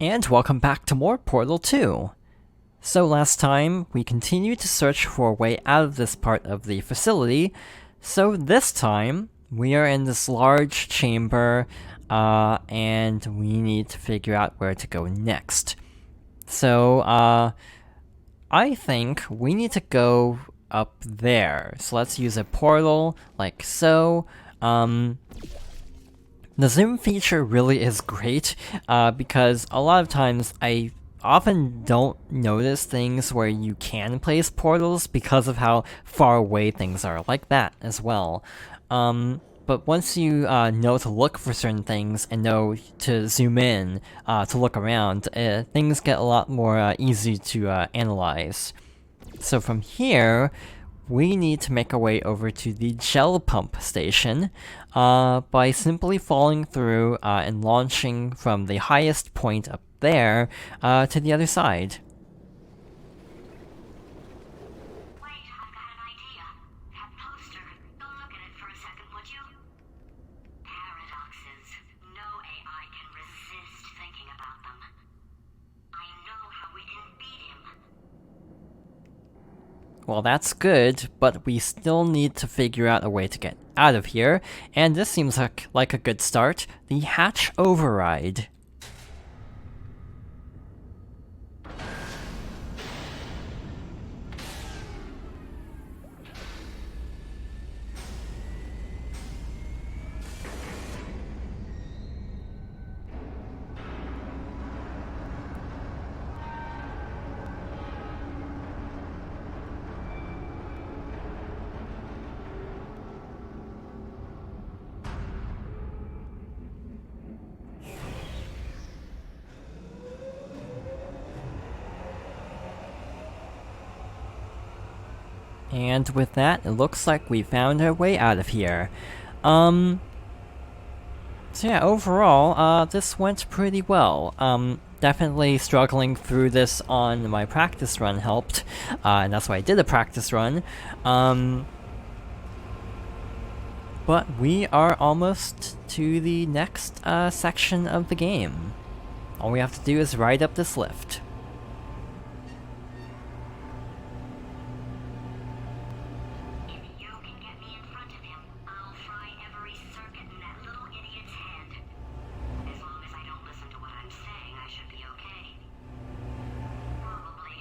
And welcome back to more Portal 2. So last time, we continued to search for a way out of this part of the facility, so this time, we are in this large chamber, and we need to figure out where to go next. So, I think we need to go up there. So let's use a portal, like so. The zoom feature really is great, because a lot of times I often don't notice things where you can place portals because of how far away things are, like that as well. But once you know to look for certain things and know to zoom in to look around, things get a lot more easy to analyze. So from here, we need to make our way over to the gel pump station by simply falling through and launching from the highest point up there to the other side. Wait, I've got an idea. That poster. Go look at it for a second, would you? Paradoxes. No AI can resist thinking about them. I know how we can beat him. Well, that's good, but we still need to figure out a way to get out of here, and this seems like a good start: the hatch override. And with that, it looks like we found our way out of here. So yeah, overall, this went pretty well. Definitely struggling through this on my practice run helped, and that's why I did a practice run. But we are almost to the next section of the game. All we have to do is ride up this lift. If you can get me in front of him, I'll fry every circuit in that little idiot's head. As long as I don't listen to what I'm saying, I should be okay. Probably.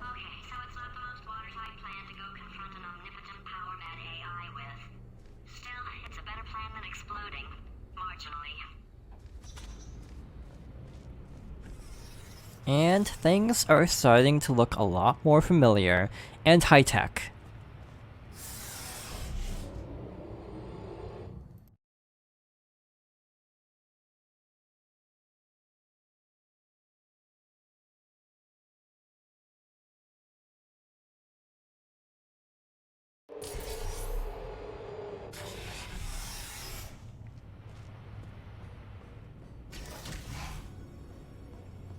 Okay, so it's not the most watertight plan to go confront an omnipotent power-mad AI with. Still, it's a better plan than exploding. Marginally. And things are starting to look a lot more familiar and high-tech.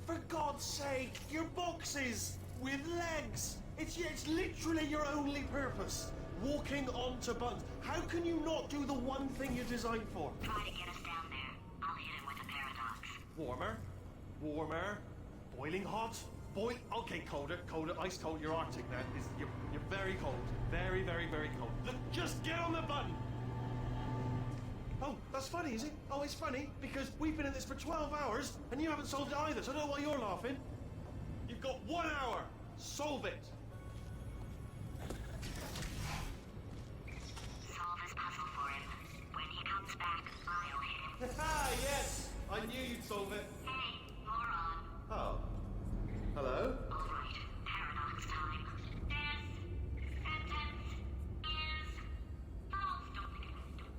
For God's sake, your boxes with legs. It's literally your only purpose. Walking onto buttons. How can you not do the one thing you're designed for? Try to get us down there. I'll hit him with a paradox. Warmer, warmer, boiling hot, Okay, colder, colder, ice cold. You're Arctic now. You're very cold, very, very, very cold. Look, just get on the button. Oh, that's funny, is it? Oh, it's funny because we've been in this for 12 hours and you haven't solved it either. So I don't know why you're laughing. You've got 1 hour. Solve it. Solve this puzzle for him. When he comes back, I'll hit him. Ah, yes. I knew you'd solve it. Hey, moron. Oh. Hello? All right, paradox time. This sentence is false. Don't think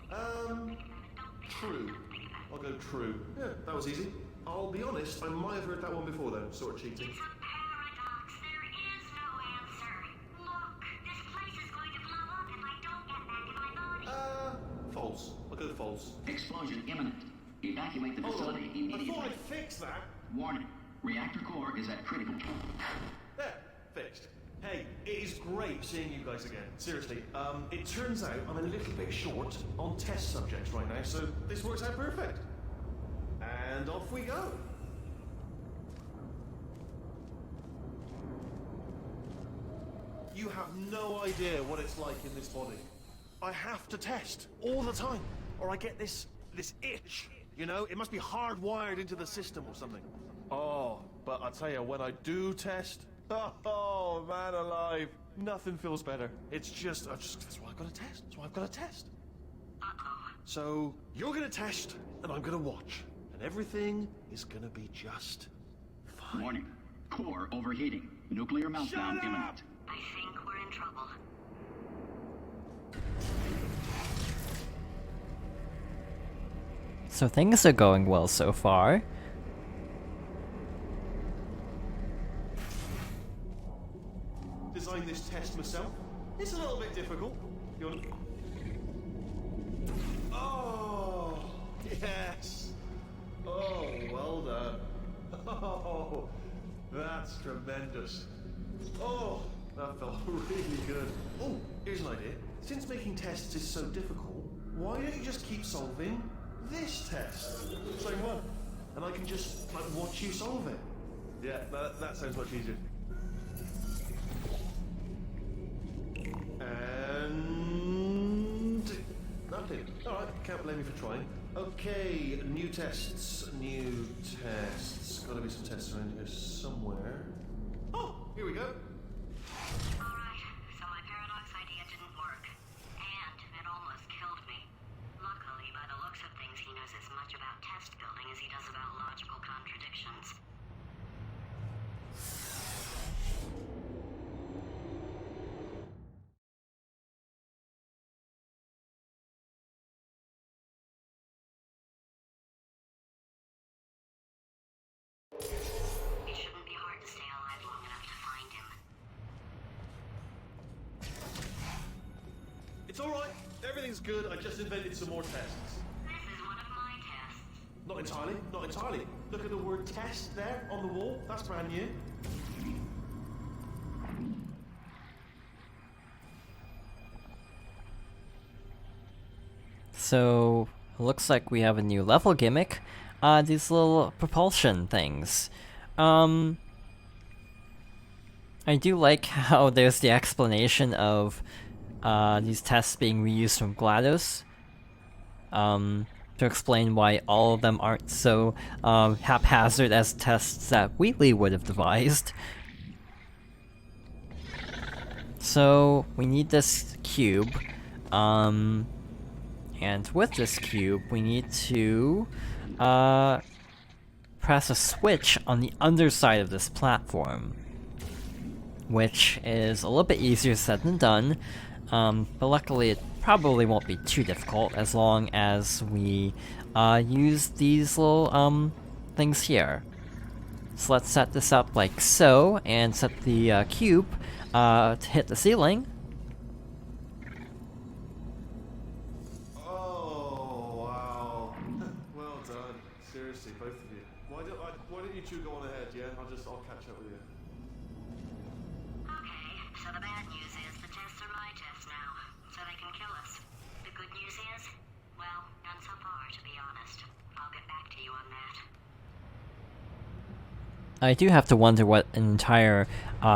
about it. True. I'll go true. Yeah, that was easy. I'll be honest, I might have heard that one before though, sort of cheating. It's a paradox. There is no answer. Look, this place is going to blow up if I don't get back in my body. False. I'll go false. Explosion imminent. Evacuate the Hold on. facility I immediately. thought I'd fix that. Warning. Reactor core is at critical. There, fixed. Hey, it is great seeing you guys again. Seriously, it turns out I'm a little bit short on test subjects right now, so this works out perfect. And off we go. You have no idea what it's like in this body. I have to test all the time, or I get this itch. You know, it must be hardwired into the system or something. Oh, but I tell you, when I do test, oh man alive, nothing feels better. It's just that's why I've got to test. That's why I've got to test. So you're gonna test, and I'm gonna watch, and everything is gonna be just fine. Warning. Core overheating. Nuclear meltdown Shut up! imminent. I think we're in trouble. So things are going well so far. Designed this test myself. It's a little bit difficult. Oh, yes. Oh, well done. Oh, that's tremendous. Oh, that felt really good. Oh, here's an idea. Since making tests is so difficult, why don't you just keep solving this test? Same one. And I can just, like, watch you solve it. Yeah, that sounds much easier. And nothing. Alright, can't blame me for trying. Okay, new tests. Gotta be some tests around here somewhere. Oh, here we go. Alright, so my paradox idea didn't work. And it almost killed me. Luckily, by the looks of things, he knows as much about test building as he does about logical contradictions. It shouldn't be hard to stay alive long enough to find him. It's alright. Everything's good. I just invented some more tests. This is one of my tests. Not entirely. Not entirely. Look at the word test there on the wall. That's brand new. So, looks like we have a new level gimmick. These little propulsion things. I do like how there's the explanation of these tests being reused from GLaDOS. To explain why all of them aren't so haphazard as tests that Wheatley would have devised. So, we need this cube. And with this cube, we need to press a switch on the underside of this platform, which is a little bit easier said than done, but luckily it probably won't be too difficult as long as we use these little things here. So let's set this up like so, and set the cube to hit the ceiling. Oh, wow. Well done. Seriously, both of you. Why don't you two go on ahead, yeah? I'll catch up with you. Okay, so the bad news is the tests are my tests now, so they can kill us. The good news is, well, none so far, to be honest. I'll get back to you on that. I do have to wonder what an entire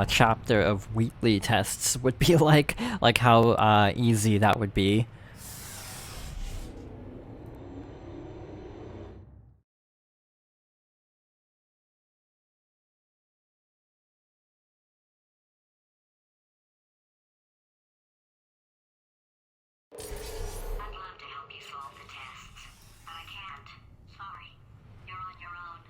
chapter of Wheatley tests would be like how easy that would be. I'd love to help you solve the tests, but I can't. Sorry. You're on your own.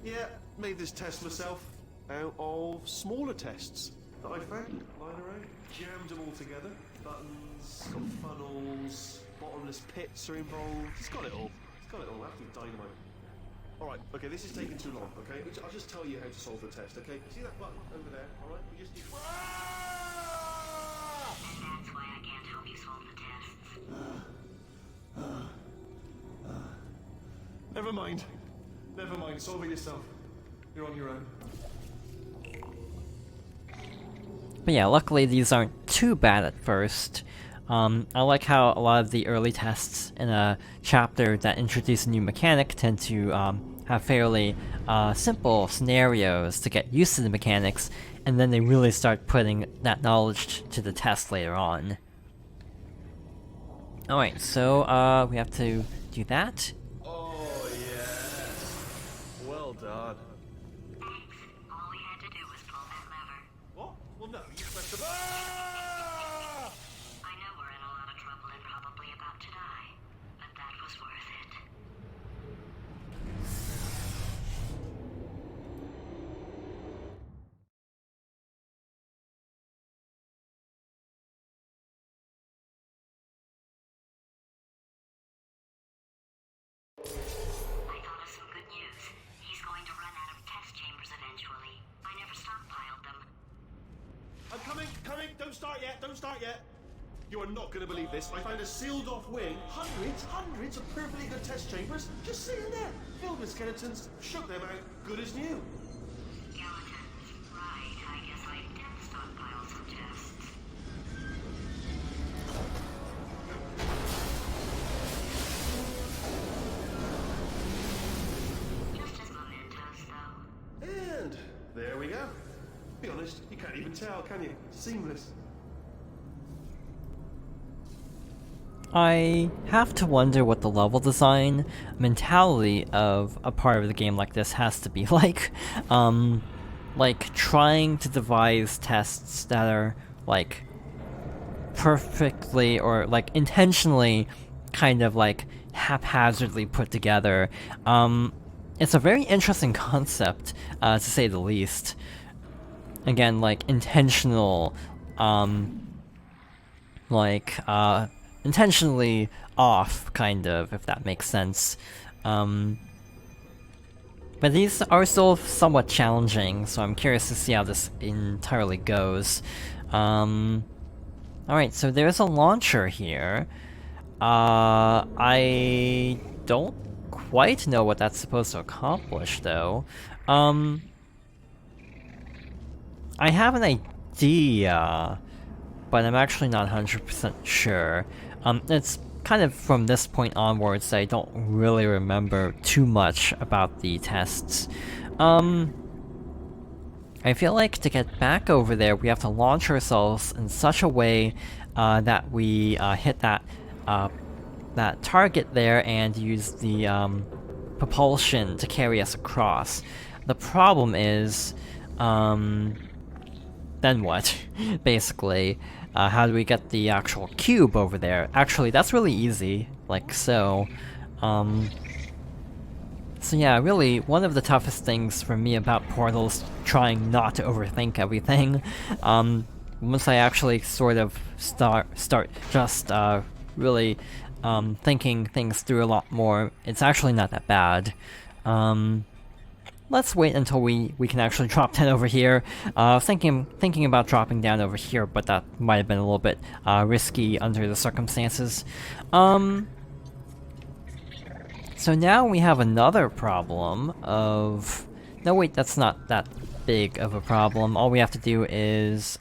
Yeah, made this test myself out of smaller tests that I found lying around. Jammed them all together. Buttons, got funnels, bottomless pits are involved. It's got it all. It's got it all. Absolute dynamite. Alright, okay, this is taking too long, okay? I'll just tell you how to solve the test, okay? See that button over there, alright? We just need... And that's why I can't help you solve the tests. Never mind. Never mind, solve it yourself. You're on your own. But yeah, luckily these aren't too bad at first. I like how a lot of the early tests in a chapter that introduce a new mechanic tend to have fairly simple scenarios to get used to the mechanics, and then they really start putting that knowledge to the test later on. Alright, so we have to do that. Oh, yes. Well done. Thanks. All we had to do was pull that lever. What? Well, no, you pressed the... Ah! I know we're in a lot of trouble and probably about to die, but that was worth it. I thought of some good news. He's going to run out of test chambers eventually. I never stockpiled them. I'm coming, coming. Don't start yet, don't start yet. You are not going to believe this. I found a sealed-off wing. Hundreds of perfectly good test chambers just sitting there, filled with skeletons. Shook them out, good as new. Skeletons. Right, I guess I did stockpile some tests. Just as mementos, though. And there we go. Be honest, you can't even tell, can you? Seamless. I have to wonder what the level design mentality of a part of the game like this has to be like. Like trying to devise tests that are like perfectly or like intentionally kind of like haphazardly put together. It's a very interesting concept, to say the least. Again, like intentional, intentionally off, kind of, if that makes sense. But these are still somewhat challenging, so I'm curious to see how this entirely goes. Alright, so there's a launcher here. I don't quite know what that's supposed to accomplish, though. I have an idea, but I'm actually not 100% sure. It's kind of from this point onwards that I don't really remember too much about the tests. I feel like to get back over there, we have to launch ourselves in such a way that we hit that target there and use the propulsion to carry us across. The problem is, then what? Basically, how do we get the actual cube over there? Actually, that's really easy, like so. So yeah, really, one of the toughest things for me about Portal's trying not to overthink everything. Once I actually sort of start just really thinking things through a lot more, it's actually not that bad. Let's wait until we can actually drop down over here. Thinking about dropping down over here, but that might have been a little bit risky under the circumstances. So now we have another problem of... No, wait, that's not that big of a problem. All we have to do is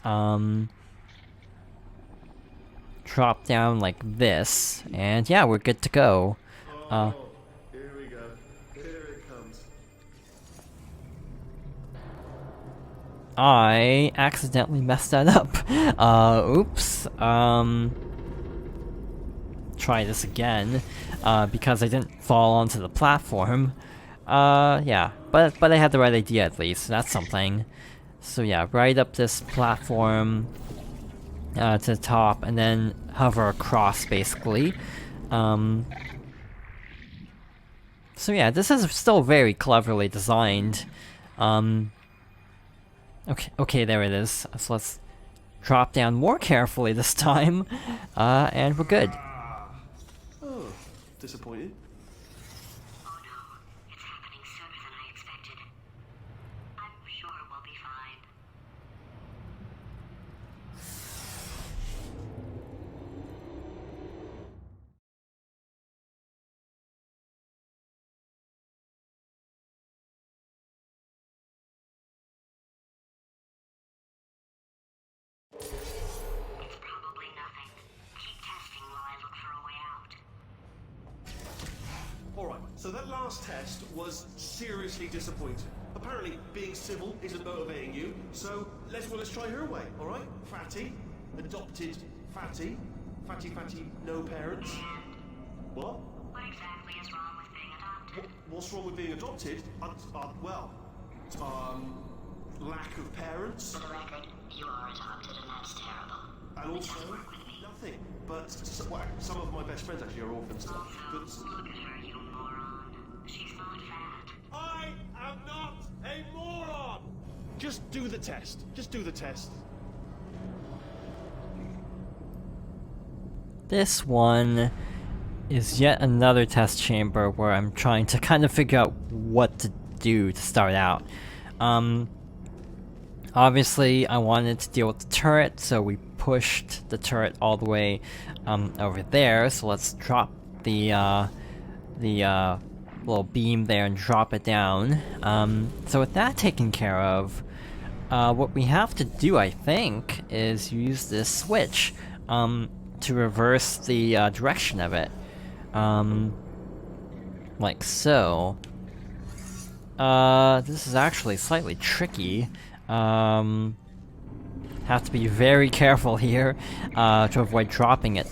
drop down like this, and yeah, we're good to go. Here we go. Here it comes. I accidentally messed that up. Oops. Try this again, because I didn't fall onto the platform. Yeah, but I had the right idea at least, so that's something. So yeah, right up this platform to the top, and then hover across, basically. So yeah, this is still very cleverly designed. Okay, there it is. So let's drop down more carefully this time, and we're good. Oh, disappointed. last test was seriously disappointing. Apparently, being civil isn't motivating you, so let's try her way, alright? Fatty, adopted Fatty, Fatty, no parents. What? What exactly is wrong with being adopted? What's wrong with being adopted? Lack of parents. For the record, you are adopted and that's terrible. And also, nothing. But some of my best friends actually are orphans. Also, look at her, you moron. She's not fat. I am not a moron! Just do the test. Just do the test. This one is yet another test chamber where I'm trying to kind of figure out what to do to start out. Obviously I wanted to deal with the turret, so we pushed the turret all the way over there, so let's drop the little beam there and drop it down. So with that taken care of, what we have to do, I think, is use this switch to reverse the direction of it. Like so. This is actually slightly tricky. Have to be very careful here to avoid dropping it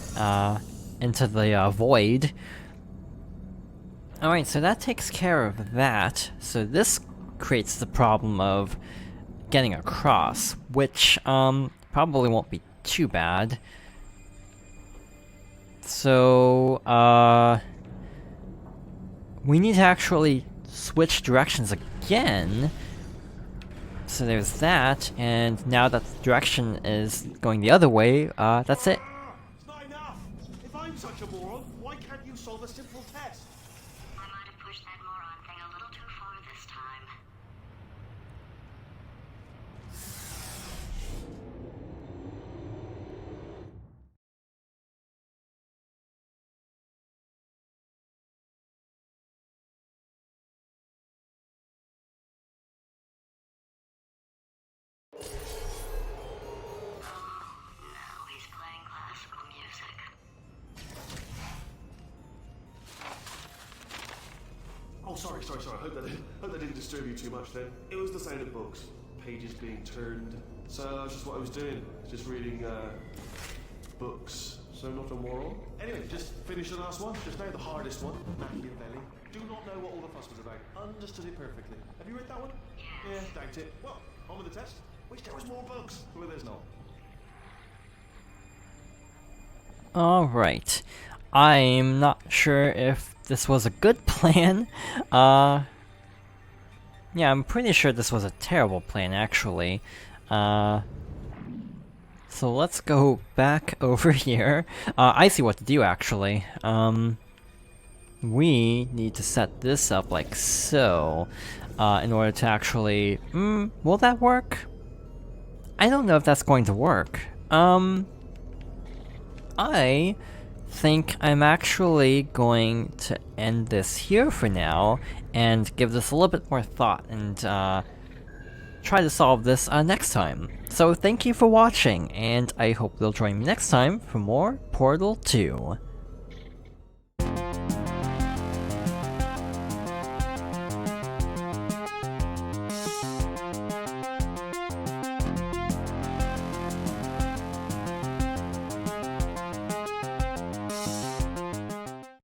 into the void. Alright, so that takes care of that. So this creates the problem of getting across, which probably won't be too bad. So, we need to actually switch directions again. So there's that, and now that the direction is going the other way, that's it. It's not enough! If I'm such a moron, why can't you solve a simple test? I might have pushed that moron thing a little too far this time. Now he's playing classical music. Oh, sorry. I hope that didn't disturb you too much then. It was the sound of books. Pages being turned. So that's just what I was doing. Just reading, books. So not a moron. Anyway, just finish the last one. Just now the hardest one. Machiavelli. Do not know what all the fuss was about. Understood it perfectly. Have you read that one? Yeah, doubt it. Well, on with the test. Wish there was more books. Well, there's not. Alright. I'm not sure if this was a good plan. Yeah, I'm pretty sure this was a terrible plan, actually. So let's go back over here. I see what to do, actually. We need to set this up like so, in order to actually... will that work? I don't know if that's going to work. I think I'm actually going to end this here for now, and give this a little bit more thought, and try to solve this next time. So thank you for watching, and I hope you'll join me next time for more Portal 2.